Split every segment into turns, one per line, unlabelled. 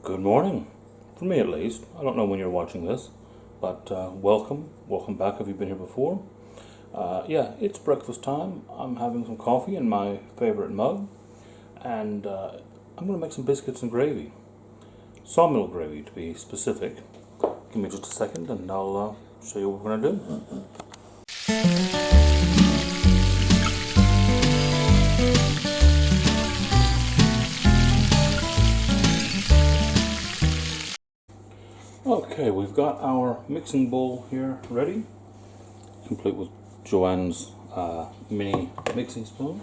Good morning, for me at least. I don't know when you're watching this, but welcome back if you've been here before. Yeah, it's breakfast time. I'm having some coffee in my favorite mug, and I'm going to make some biscuits and gravy. Sawmill gravy, to be specific. Give me just a second and I'll show you what we're going to do. Okay, we've got our mixing bowl here ready, complete with Joanne's mini mixing spoon.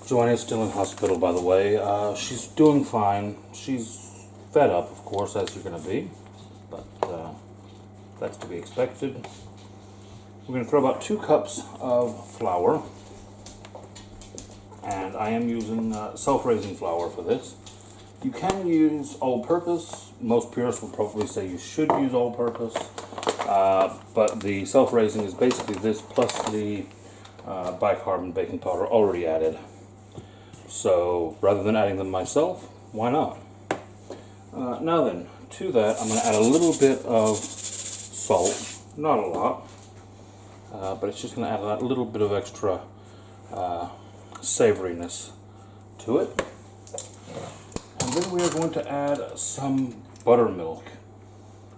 Joanne is still in hospital, by the way. She's doing fine. She's fed up, of course, as you're going to be, but that's to be expected. We're going to throw about 2 cups of flour, and I am using self-raising flour for this. You can use all-purpose. Most purists will probably say you should use all-purpose, but the self-raising is basically this plus the bicarbonate baking powder already added. So rather than adding them myself, why not? Now then, to that I'm going to add a little bit of salt, not a lot, but it's just going to add a little bit of extra savoriness to it. And then we are going to add some buttermilk.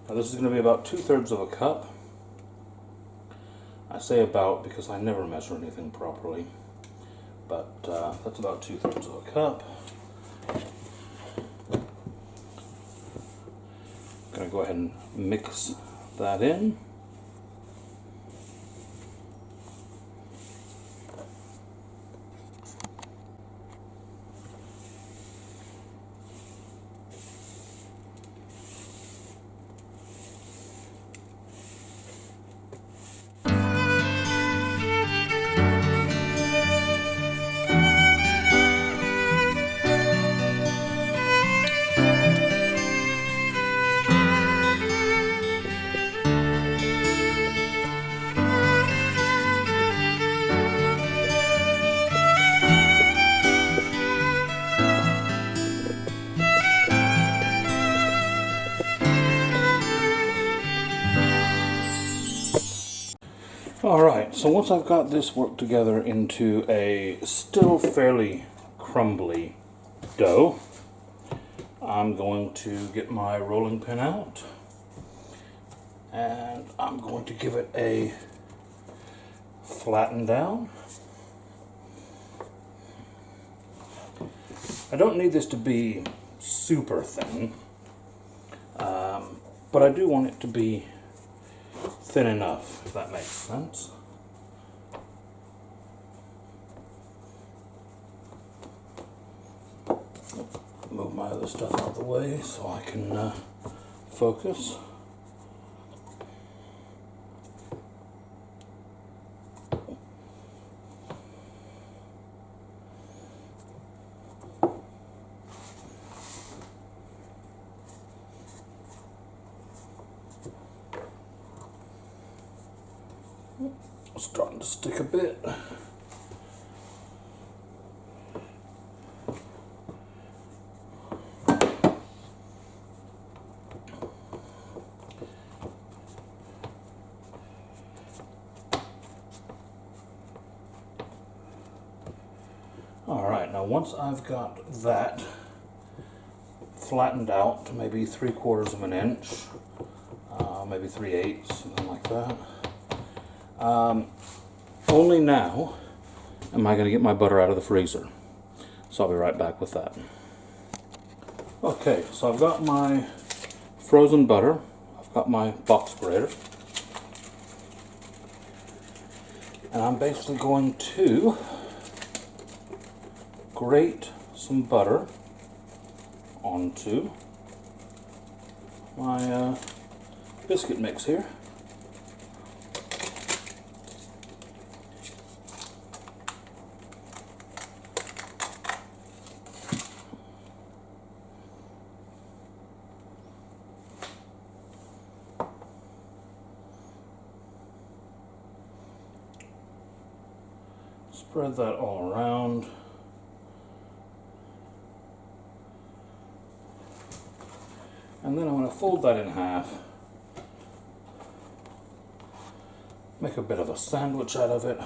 Now this is going to be about 2/3 of a cup. I say about because I never measure anything properly, but that's about 2/3 of a cup. I'm going to go ahead and mix that in. Alright, so once I've got this worked together into a still fairly crumbly dough, I'm going to get my rolling pin out and I'm going to give it a flatten down. I don't need this to be super thin, but I do want it to be thin enough, if that makes sense. Move my other stuff out of the way so I can focus. Starting to stick a bit. Alright, now once I've got that flattened out to maybe 3/4 of an inch, maybe 3/8, something like that. Only now am I going to get my butter out of the freezer. So I'll be right back with that. Okay, so I've got my frozen butter. I've got my box grater. And I'm basically going to grate some butter onto my biscuit mix here. Spread that all around. And then I'm going to fold that in half, make a bit of a sandwich out of it.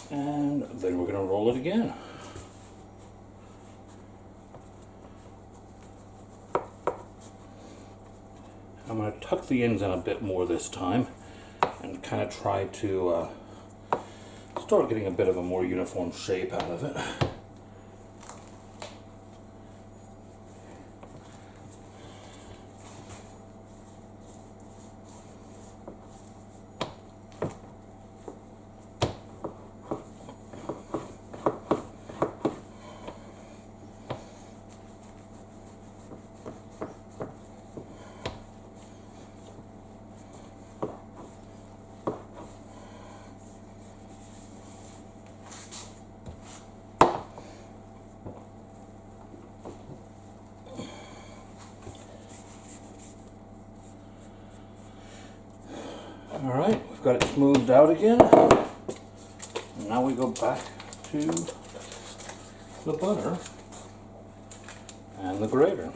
And then we're going to roll it again. I'm going to tuck the ends in a bit more this time and kind of try to start getting a bit of a more uniform shape out of it. Alright, we've got it smoothed out again. And now we go back to the butter and the grater.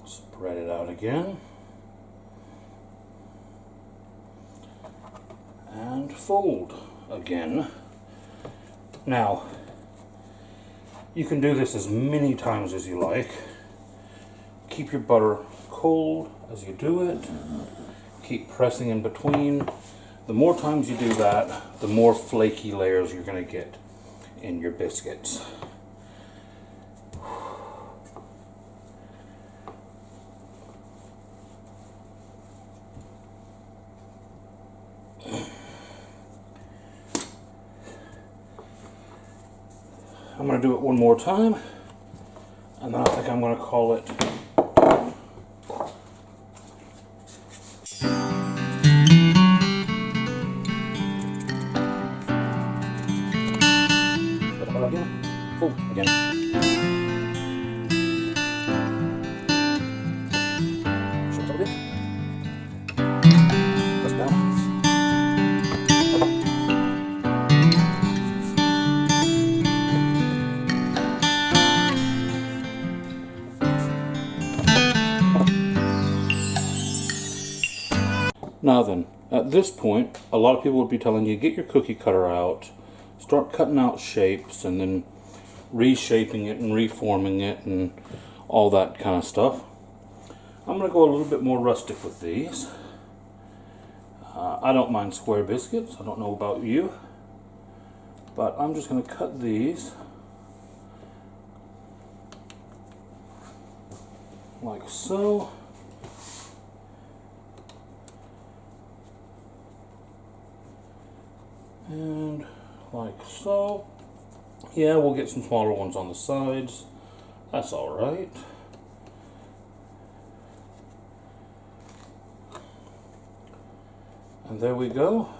Spread it out again. And fold again. Now, you can do this as many times as you like. Keep your butter cold as you do it. Keep pressing in between. The more times you do that, the more flaky layers you're going to get in your biscuits. I'm going to do it one more time, and then I think I'm going to call it. Full again. Short a bit. Press down. Now then, at this point, a lot of people would be telling you, get your cookie cutter out, start cutting out shapes, and then reshaping it and reforming it and all that kind of stuff. I'm going to go a little bit more rustic with these. I don't mind square biscuits, I don't know about you, but I'm just going to cut these like so. And like so. Yeah, we'll get some smaller ones on the sides. That's all right. And there we go.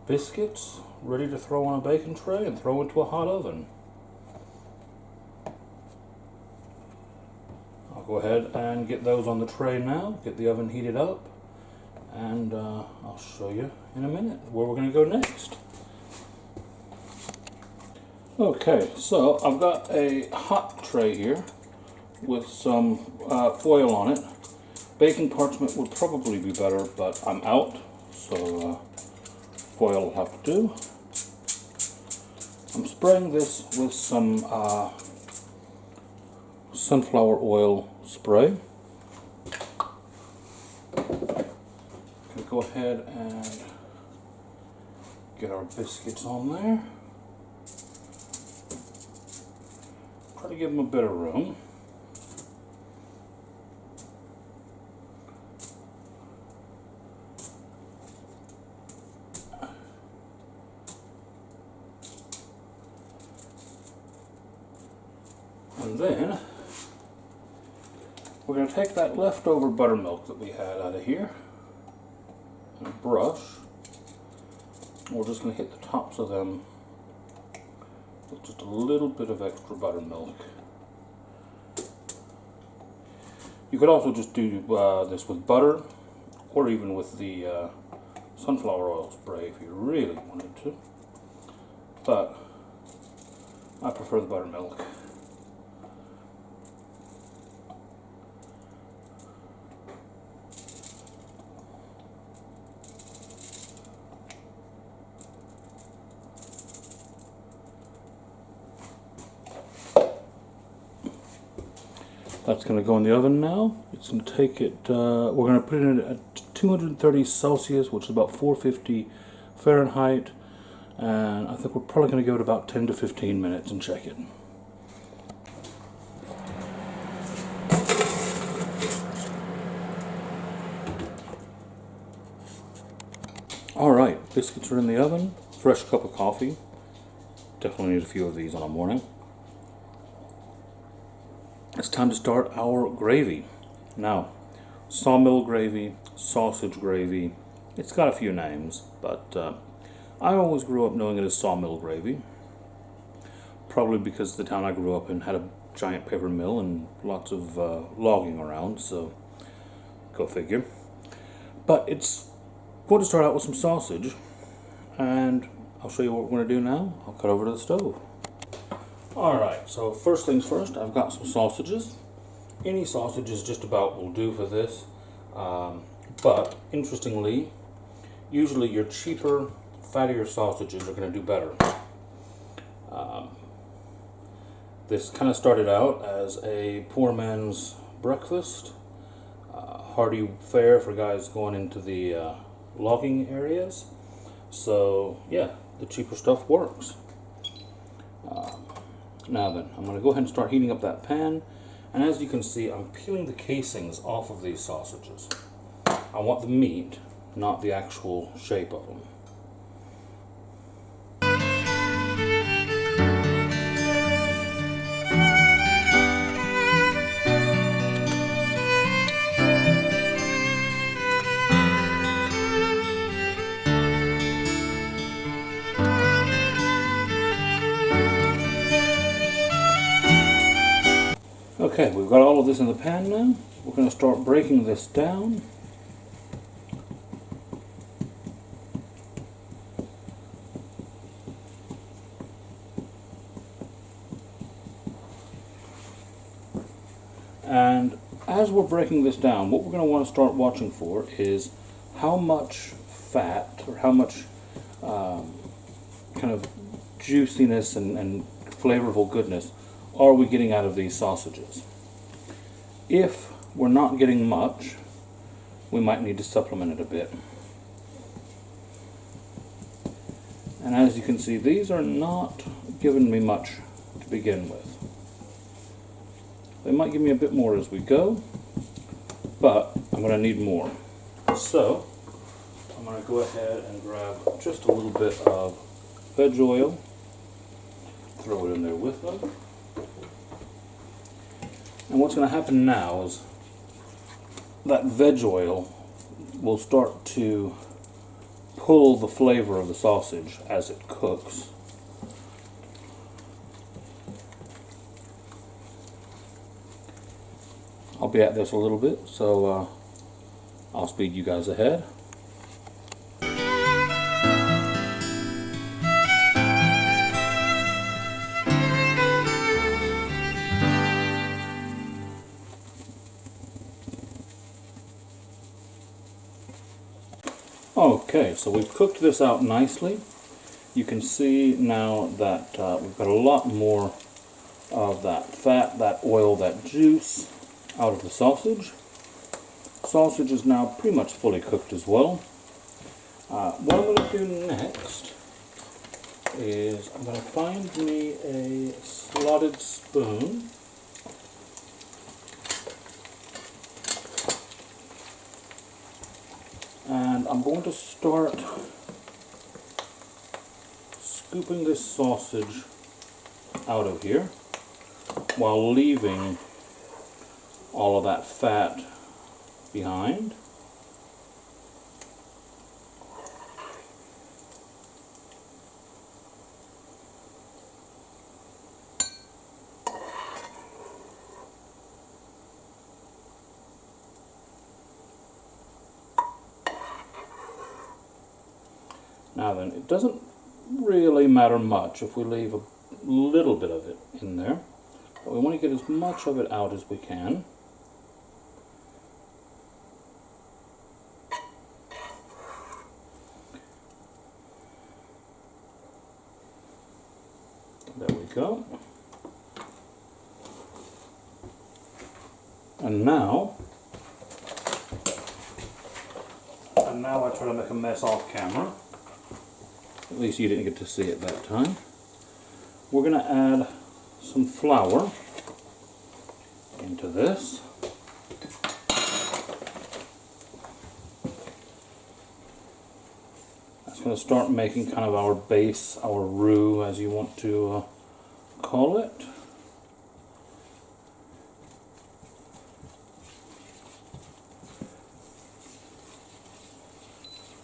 Biscuits ready to throw on a baking tray and throw into a hot oven. I'll go ahead and get those on the tray now, get the oven heated up, and I'll show you in a minute where we're going to go next. Okay, so I've got a hot tray here with some foil on it. Baking parchment would probably be better, but I'm out, so foil will have to do. I'm spraying this with some sunflower oil spray. Go ahead and get our biscuits on there. Try to give them a bit of room. And then we're going to take that leftover buttermilk that we had out of here, and a brush, We're just going to hit the tops of them with just a little bit of extra buttermilk. You could also just do this with butter, or even with the sunflower oil spray if you really wanted to. But I prefer the buttermilk. That's going to go in the oven now. It's going to take it, we're going to put it in at 230 Celsius, which is about 450 Fahrenheit. And I think we're probably going to give it about 10 to 15 minutes and check it. Alright, biscuits are in the oven. Fresh cup of coffee. Definitely need a few of these on a morning. It's time to start our gravy. Now, sawmill gravy, sausage gravy, it's got a few names, but I always grew up knowing it as sawmill gravy. Probably because the town I grew up in had a giant paper mill and lots of logging around, so go figure. But it's going to start out with some sausage, and I'll show you what we're going to do now. I'll cut over to the stove. Alright, so first things first, I've got some sausages. Any sausages just about will do for this, but interestingly, usually your cheaper, fattier sausages are going to do better. This kind of started out as a poor man's breakfast, hearty fare for guys going into the logging areas. So yeah, the cheaper stuff works. Now then, I'm going to go ahead and start heating up that pan, and as you can see, I'm peeling the casings off of these sausages. I want the meat, not the actual shape of them. Okay, we've got all of this in the pan now. We're going to start breaking this down. And as we're breaking this down, what we're going to want to start watching for is how much fat, or how much kind of juiciness and flavorful goodness are we getting out of these sausages. If we're not getting much, we might need to supplement it a bit. And as you can see, these are not giving me much to begin with. They might give me a bit more as we go, but I'm going to need more. So I'm going to go ahead and grab just a little bit of veg oil, throw it in there with them. And what's going to happen now is that veg oil will start to pull the flavor of the sausage as it cooks. I'll be at this a little bit, so I'll speed you guys ahead. Okay, so we've cooked this out nicely. You can see now that we've got a lot more of that fat, that oil, that juice out of the sausage. Sausage is now pretty much fully cooked as well. What I'm going to do next is I'm going to find me a slotted spoon. And I'm going to start scooping this sausage out of here while leaving all of that fat behind. Now then, it doesn't really matter much if we leave a little bit of it in there, but we want to get as much of it out as we can. There we go. And now I try to make a mess off camera. At least you didn't get to see it that time. We're going to add some flour into this. That's going to start making kind of our base, our roux, as you want to call it.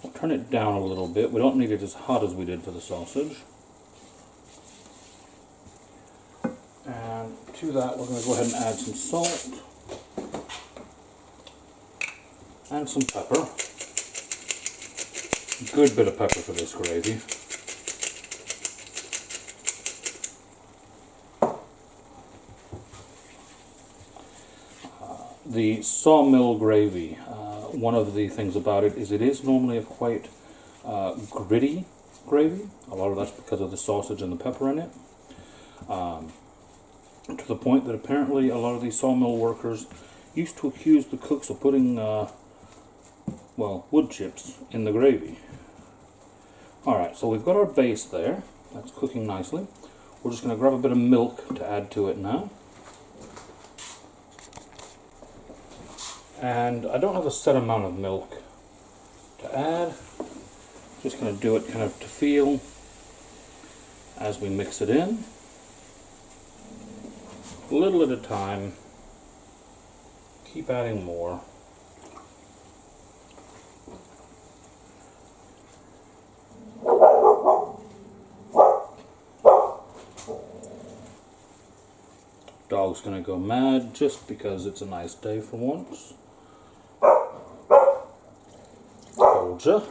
We'll turn it down a little bit. We don't need it as hot as we did for the sausage. And to that we're going to go ahead and add some salt and some pepper. Good bit of pepper for this gravy. The Sawmill Gravy, one of the things about it is normally a quite gritty gravy. A lot of that's because of the sausage and the pepper in it. To the point that apparently a lot of these sawmill workers used to accuse the cooks of putting, well, wood chips in the gravy. Alright, so we've got our base there. That's cooking nicely. We're just going to grab a bit of milk to add to it now. And I don't have a set amount of milk to add. Just going to do it kind of to feel as we mix it in. A little at a time. Keep adding more. Dog's gonna go mad just because it's a nice day for once. Told ya.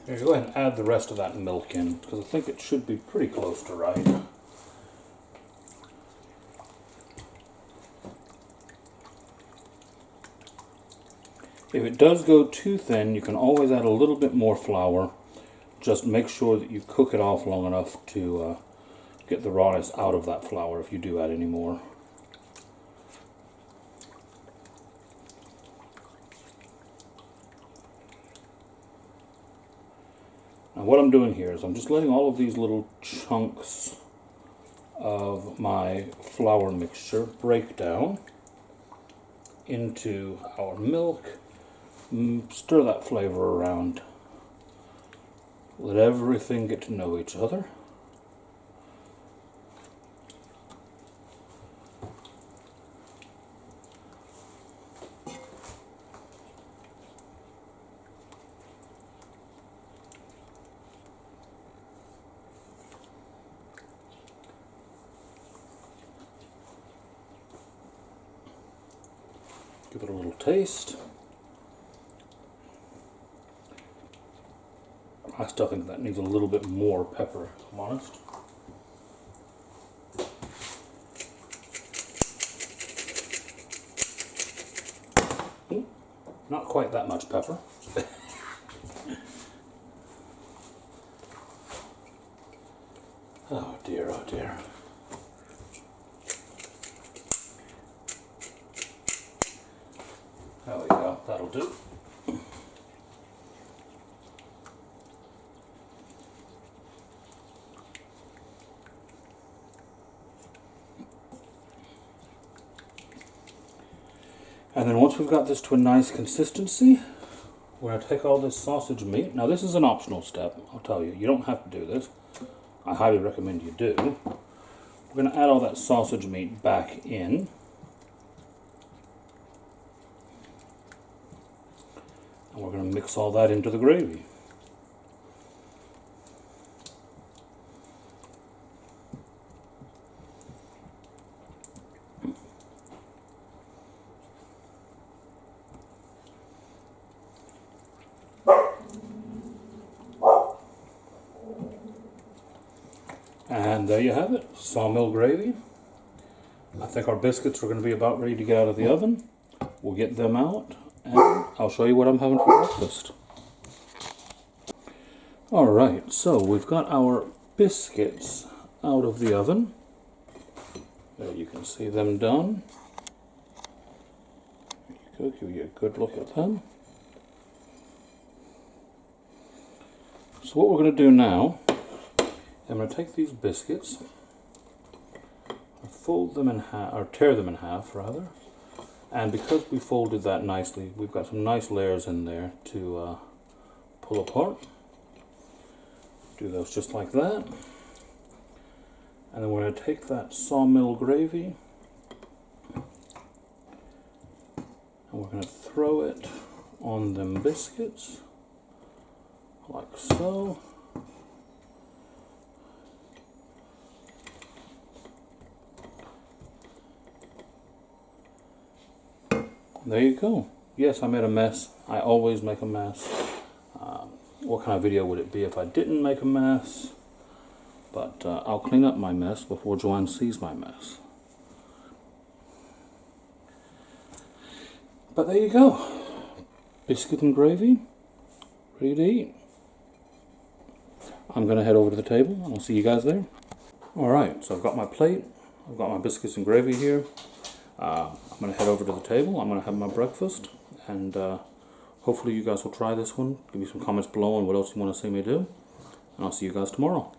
Here, go ahead and add the rest of that milk in, because I think it should be pretty close to right. If it does go too thin, you can always add a little bit more flour. Just make sure that you cook it off long enough to get the rawness out of that flour if you do add any more. Now what I'm doing here is I'm just letting all of these little chunks of my flour mixture break down into our milk. Stir that flavor around. Let everything get to know each other. Give it a little taste. I still think that needs a little bit more pepper, if I'm honest. Not quite that much pepper. Oh dear, oh dear. There we go, that'll do. And then once we've got this to a nice consistency, we're going to take all this sausage meat. Now this is an optional step, I'll tell you. You don't have to do this. I highly recommend you do. We're going to add all that sausage meat back in. We're going to mix all that into the gravy. And there you have it, sawmill gravy. I think our biscuits are going to be about ready to get out of the oven. We'll get them out and I'll show you what I'm having for breakfast. Alright, so we've got our biscuits out of the oven. There you can see them done. There you go, give you a good look at them. So what we're going to do now, I'm going to take these biscuits, fold them in half, or tear them in half rather, and because we folded that nicely, we've got some nice layers in there to pull apart. Do those just like that, and then we're going to take that sawmill gravy and we're going to throw it on them biscuits like so. There you go. Yes, I made a mess. I always make a mess. What kind of video would it be if I didn't make a mess? But I'll clean up my mess before Joanne sees my mess. But there you go. Biscuit and gravy. Ready to eat. I'm going to head over to the table and I'll see you guys there. Alright, so I've got my plate. I've got my biscuits and gravy here. I'm going to head over to the table. I'm going to have my breakfast, and hopefully you guys will try this one. Give me some comments below on what else you want to see me do, and I'll see you guys tomorrow.